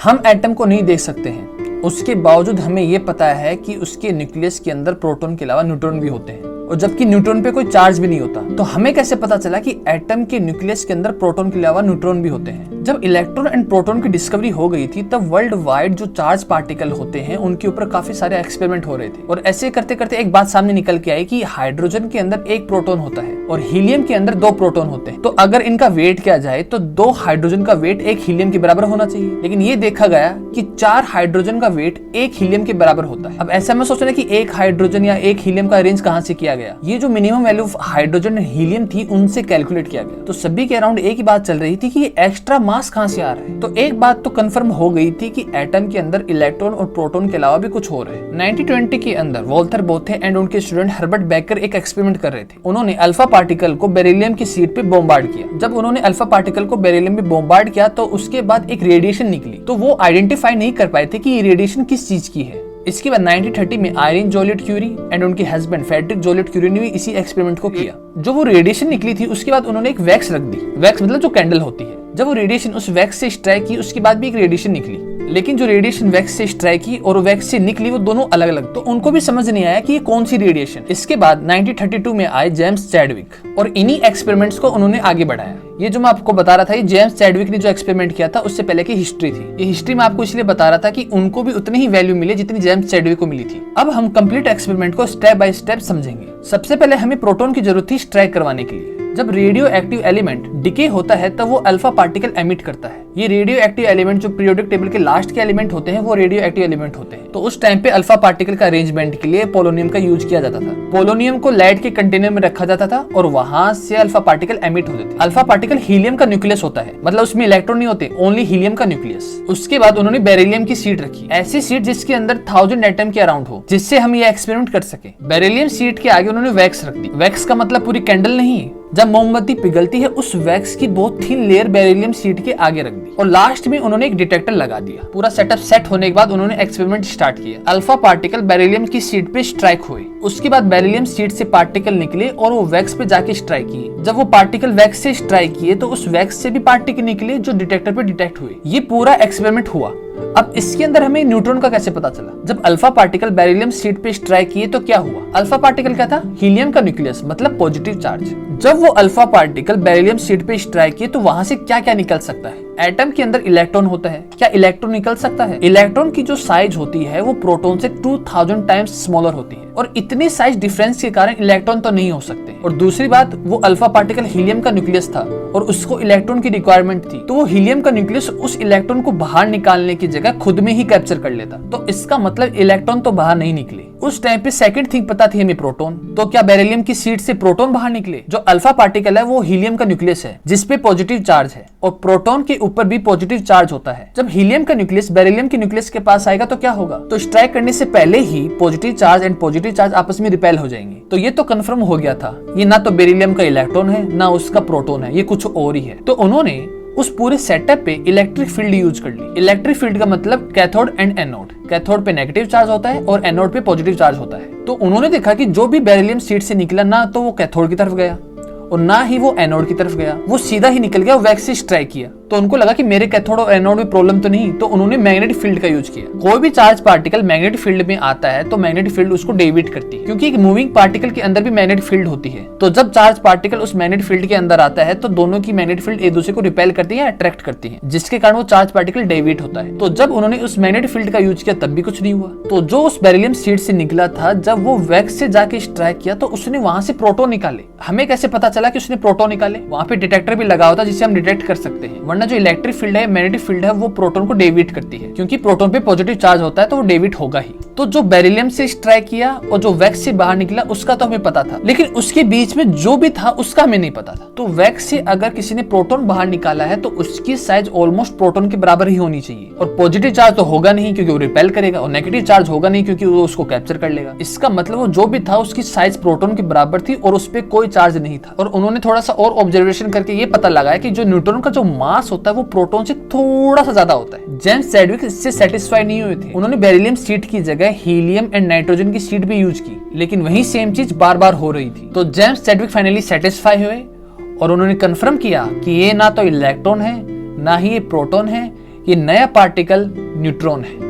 हम एटम को नहीं देख सकते हैं, उसके बावजूद हमें ये पता है कि उसके न्यूक्लियस के अंदर प्रोटॉन के अलावा न्यूट्रॉन भी होते हैं, और जबकि न्यूट्रॉन पे कोई चार्ज भी नहीं होता। तो हमें कैसे पता चला कि एटम के न्यूक्लियस के अंदर प्रोटॉन के अलावा न्यूट्रॉन भी होते हैं? जब इलेक्ट्रॉन एंड प्रोटॉन की डिस्कवरी हो गई थी तब वर्ल्ड वाइड जो चार्ज पार्टिकल होते हैं उनके ऊपर काफी सारे एक्सपेरिमेंट हो रहे थे, और ऐसे करते करते एक बात सामने निकल के आई कि हाइड्रोजन के अंदर एक प्रोटॉन होता है और हीलियम के अंदर 2 प्रोटॉन होते हैं। तो अगर इनका वेट किया जाए तो 2 हाइड्रोजन का वेट 1 हीलियम के बराबर होना चाहिए, लेकिन ये देखा गया कि 4 हाइड्रोजन का वेट 1 हीलियम के बराबर होता है। अब ऐसा में सोच रहे कि 1 हाइड्रोजन या 1 हीलियम का अरेंज कहां से किया गया? ये जो minimum value hydrogen and helium थी उनसे कैलकुलेट किया गया। तो सभी के अराउंड एक ही बात चल रही थी कि ये एक्स्ट्रा मास कहां से आ रहा है। तो एक बात तो कंफर्म हो गई थी कि एटम के अंदर इलेक्ट्रॉन और प्रोटॉन के अलावा भी कुछ हो रहा है। 1920 के अंदर वोल्टर बोथे एंड उनके स्टूडेंट हर्बर्ट बेकर एक एक्सपेरिमेंट कर रहे थे। उन्होंने अल्फा पार्टिकल को बेरिलियम की शीट पे बॉम्बार्ड किया। जब उन्होंने अल्फा पार्टिकल को बेरिलियम में बॉम्बार्ड किया तो उसके बाद एक रेडिएशन निकली, तो वो आइडेंटिफाई नहीं कर पाए थे कि ये रेडिएशन किस चीज की है। इसके बाद 1930 में आयरन जोलियट क्यूरी एंड उनके हस्बैंड फ्रेडरिक जोलियट क्यूरी ने भी इसी एक्सपेरिमेंट को किया। जो वो रेडिएशन निकली थी उसके बाद उन्होंने एक वैक्स रख दी। वैक्स मतलब जो कैंडल होती है। जब वो रेडिएशन उस वैक्स से स्ट्राइक की उसके बाद भी एक रेडिएशन निकली, लेकिन जो रेडिएशन वैक्स से स्ट्राइक की और वैक्स से निकली वो दोनों अलग अलग, तो उनको भी समझ नहीं आया कि ये कौन सी रेडिएशन। इसके बाद 1932 में आए जेम्स चैडविक और इन्हीं एक्सपेरिमेंट्स को उन्होंने आगे बढ़ाया। ये जो मैं आपको बता रहा था, ये जेम्स चैडविक ने जो एक्सपेरिमेंट किया था उससे पहले की हिस्ट्री थी। ये हिस्ट्री में आपको इसलिए बता रहा था कि उनको भी उतनी ही वैल्यू मिले जितनी जेम्स चैडविक को मिली थी। अब हम कंप्लीट एक्सपेरिमेंट को स्टेप बाय स्टेप समझेंगे। सबसे पहले हमें प्रोटॉन की जरूरत थी स्ट्राइक करवाने के लिए। जब रेडियो एक्टिव एलिमेंट डिके होता है तब वो अल्फा पार्टिकल एमिट करता है। ये रेडियो एक्टिव एलिमेंट जो पीरियोडिक टेबल के लास्ट के एलिमेंट होते हैं वो रेडियो एक्टिव एलिमेंट होते हैं। तो उस टाइम पे अल्फा पार्टिकल का अरेंजमेंट के लिए पोलोनियम का यूज किया जाता था। पोलोनियम को लाइट के कंटेनर में रखा जाता था और वहां से अल्फा पार्टिकल एमिट होते थे। अल्फा पार्टिकल हीलियम का न्यूक्लियस होता है, मतलब उसमें इलेक्ट्रॉन नहीं होते, ओनली हीलियम का न्यूक्लियस। उसके बाद उन्होंने बेरिलियम की शीट रखी, ऐसी शीट जिसके अंदर 1000 एटम के अराउंड हो, जिससे हम ये एक्सपेरिमेंट कर सके। बेरिलियम शीट के आगे उन्होंने वैक्स रख दी। वैक्स का मतलब पूरी कैंडल नहीं, जब मोमबत्ती पिघलती है उस वैक्स की बहुत थिन लेयर बेरिलियम शीट के आगे रख दी और लास्ट में उन्होंने एक डिटेक्टर लगा दिया। पूरा सेटअप सेट होने के बाद उन्होंने एक्सपेरिमेंट स्टार्ट किया। अल्फा पार्टिकल बेरिलियम की शीट पे स्ट्राइक हुए, उसके बाद बेरिलियम शीट से पार्टिकल निकले और वो वैक्स पे जाके स्ट्राइक किए। जब वो पार्टिकल वैक्स से स्ट्राइक किए तो उस वैक्स से भी पार्टिकल निकले जो डिटेक्टर पे डिटेक्ट हुए। ये पूरा एक्सपेरिमेंट हुआ। अब इसके अंदर हमें न्यूट्रॉन का कैसे पता चला? जब अल्फा पार्टिकल बेरिलियम शीट पे स्ट्राइक किए तो क्या हुआ? अल्फा पार्टिकल क्या था? हीलियम का न्यूक्लियस, मतलब पॉजिटिव चार्ज। जब वो अल्फा पार्टिकल बेरिलियम शीट पे स्ट्राइक किए तो वहां से क्या क्या निकल सकता है? एटम के अंदर इलेक्ट्रॉन होता है, क्या इलेक्ट्रॉन निकल सकता है? इलेक्ट्रॉन की जो साइज होती है वो प्रोटॉन से 2000 टाइम्स स्मॉलर होती है, और इतनी साइज डिफरेंस के कारण इलेक्ट्रॉन तो नहीं हो सकते। और दूसरी बात, वो अल्फा पार्टिकल हीलियम का न्यूक्लियस था और उसको इलेक्ट्रॉन की रिक्वायरमेंट थी, तो वो हीलियम का न्यूक्लियस उस इलेक्ट्रॉन को बाहर निकालने की जगह खुद में ही कैप्चर कर लेता। तो इसका मतलब इलेक्ट्रॉन तो बाहर नहीं निकले। उस टाइम पे सेकंड थिंग पता थी हमें, प्रोटॉन। तो क्या बेरिलियम की शीट से प्रोटॉन बाहर निकले? जो अल्फा पार्टिकल है वो हीलियम का न्यूक्लियस है जिसपे पॉजिटिव चार्ज है, और प्रोटॉन के ऊपर भी पॉजिटिव चार्ज होता है। जब हीलियम का न्यूक्लियस बेरिलियम के न्यूक्लियस के पास आएगा तो क्या होगा? तो स्ट्राइक करने से पहले ही positive charge and positive charge आपस में रिपेल हो जाएंगे। तो ये तो कंफर्म हो गया था, ये ना तो बेरिलियम का इलेक्ट्रॉन है ना उसका प्रोटॉन है, ये कुछ और ही है। तो उन्होंने उस पूरे सेटअप पे इलेक्ट्रिक फील्ड यूज कर ली। इलेक्ट्रिक फील्ड का मतलब कैथोड एंड एनोड। कैथोड पे नेगेटिव चार्ज होता है और एनोड पे पॉजिटिव चार्ज होता है। तो उन्होंने देखा कि जो भी बेरिलियम शीट से निकला ना तो वो कैथोड की तरफ गया और ना ही वो एनोड की तरफ गया, वो सीधा ही निकल गया, वैक्स से स्ट्राइक किया। तो उनको लगा कि मेरे कैथोड और एनोड में प्रॉब्लम तो नहीं, तो उन्होंने मैग्नेटिक फील्ड का यूज किया। कोई भी चार्ज पार्टिकल मैग्नेटिक फील्ड में आता है तो मैग्नेटिक फील्ड उसको डेविएट करती है, क्योंकि एक मूविंग पार्टिकल के अंदर भी मैग्नेटिक फील्ड होती है। तो जब चार्ज पार्टिकल उस मैग्नेटिक फील्ड के अंदर आता है तो दोनों की मैग्नेटिक फील्ड एक दूसरे को रिपेल करती है, अट्रैक्ट करती है, जिसके कारण वो चार्ज पार्टिकल डेविएट होता है। तो जब उन्होंने उस मैग्नेटिक फील्ड का यूज किया तब भी कुछ नहीं हुआ। तो जो उस बेरिलियम शीट से निकला था, जब वो वैक्स से जाके स्ट्राइक किया तो उसने वहां से प्रोटॉन निकाले। हमें कैसे पता चला कि उसने प्रोटॉन निकाले? वहां पे डिटेक्टर भी लगा होता जिससे हम डिटेक्ट कर सकते हैं, वरना जो इलेक्ट्रिक फील्ड है, मैग्नेटिक फील्ड है, वो प्रोटॉन को डेविएट करती है, क्योंकि प्रोटॉन पे पॉजिटिव चार्ज होता है तो वो डेविएट होगा ही। तो जो बेरिलियम से स्ट्राइक किया और जो वैक्स से बाहर निकला उसका तो हमें पता था, लेकिन उसके बीच में जो भी था उसका हमें नहीं पता था। तो वैक्स से अगर किसी ने प्रोटॉन बाहर निकाला है तो उसकी साइज ऑलमोस्ट प्रोटॉन के बराबर ही होनी चाहिए, और पॉजिटिव चार्ज तो होगा नहीं क्योंकि वो रिपेल करेगा, और नेगेटिव चार्ज होगा नहीं क्योंकि वो उसको कैप्चर कर लेगा। इसका मतलब वो जो भी था उसकी साइज प्रोटॉन के बराबर थी और उस पर कोई चार्ज नहीं था। और उन्होंने थोड़ा सा और ऑब्जर्वेशन करके ये पता लगाया कि जो न्यूट्रॉन का जो मास होता है वो प्रोटॉन से थोड़ा सा ज्यादा होता है। जेम्स चैडविक इससे सेटिस्फाई नहीं हुए थे, उन्होंने बेरिलियम शीट की जगह हीलियम एंड नाइट्रोजन की शीट भी यूज की, लेकिन वही सेम चीज बार बार हो रही थी। तो जेम्स चैडविक फाइनली सेटिस्फाई हुए और उन्होंने कंफर्म किया कि ये ना तो इलेक्ट्रॉन है, ना ही ये प्रोटॉन है, ये नया पार्टिकल न्यूट्रॉन है।